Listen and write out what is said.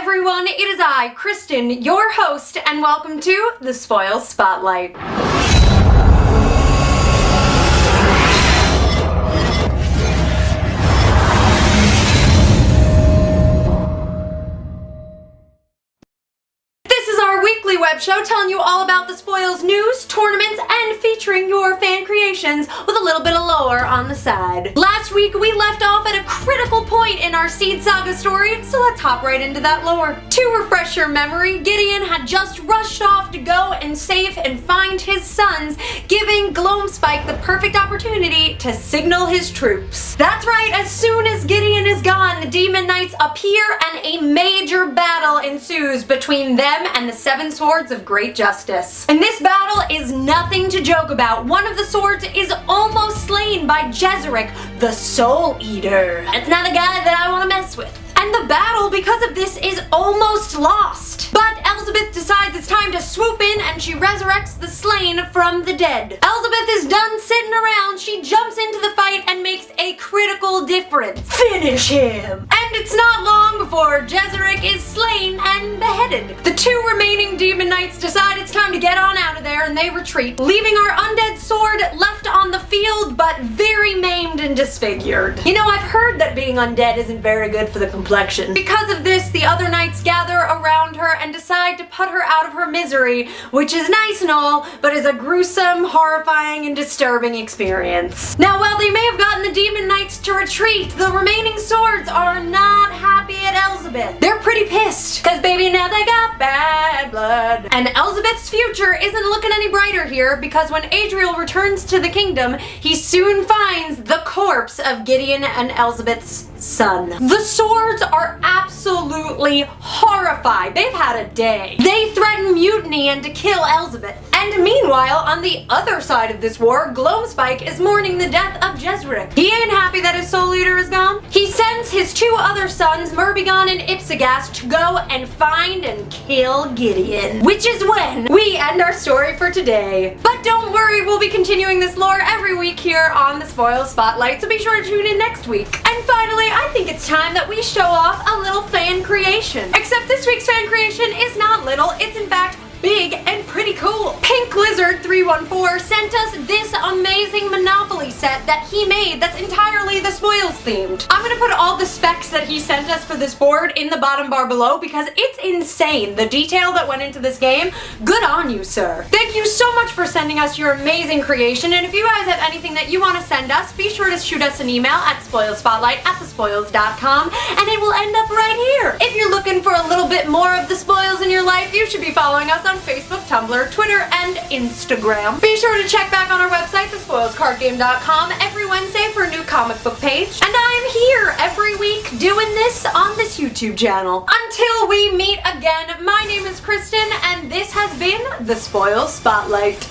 everyone, it is I, Kristen, your host, and welcome to the Spoils Spotlight. Weekly web show telling you all about the Spoils news, tournaments, and featuring your fan creations with a little bit of lore on the side. Last week we left off at a critical point in our Seed Saga story, so let's hop right into that lore. To refresh your memory, Gideon had just rushed off to go and save and find his sons, giving Gloamspike the perfect opportunity to signal his troops. That's right, as soon as Gideon is gone, the Demon Knights appear and a major battle ensues between them and the Seven Swords of Great Justice. And this battle is nothing to joke about. One of the swords is almost slain by Jezrek, the Soul Eater. It's not a guy that I want to mess with. And the battle, because of this, is almost lost. But Elizabeth decides it's time to swoop in and she resurrects the slain from the dead. Elizabeth is done sitting around. She jumps into the fight and makes a critical difference. Finish him! And it's not long before Jezrek is slain and beheaded. The two remaining Demon Knights decide it's time to get on out of there and they retreat, leaving our undead sword left on the field but very maimed and disfigured. You know, I've heard that being undead isn't very good for the complexion. Because of this, the other knights gather around her and decide to put her out of her misery, which is nice and all, but is a gruesome, horrifying, and disturbing experience. Now, while they may have gotten the Demon Knights to retreat, the remaining swords are not happy at Elizabeth. They're pretty pissed, because baby, now they got bad blood. And Elizabeth's future isn't looking any brighter here, because when Adriel returns to the kingdom, he soon finds the corpse of Gideon and Elizabeth's son. The swords are absolutely horrified. They've had a day. They threaten mutiny and to kill Elizabeth. And meanwhile, on the other side of this war, Gloamspike is mourning the death of Jezrek. He ain't happy that his soul eater is gone. He sends his two other sons, Myrbegon and Ipsigast, to go and find and kill Gideon. Which is when we end our story for today. But don't worry, we'll be continuing this lore every week here on the Spoils Spotlight, so be sure to tune in next week. And finally, I think it's time that we show off a little fan creation. Except this week's fan creation is not little, it's in fact big and pretty cool. Pink Lizard 314 sent us this amazing Monopoly set that he made that's entirely the Spoils themed. I'm gonna put all the specs that he sent us for this board in the bottom bar below because it's insane. The detail that went into this game, good on you, sir. Thank you so much for sending us your amazing creation, and if you guys have anything that you want to send us, be sure to shoot us an email at spoilsspotlight@thespoils.com and it will end up right here. If you're looking for a little bit more of the Spoils in your life, you should be following us on Facebook, Tumblr, Twitter, and Instagram. Be sure to check back on our website, thespoilscardgame.com, every Wednesday for a new comic book page. And I'm here every week doing this on this YouTube channel. Until we meet again, my name is Kristen, and this has been the Spoils Spotlight.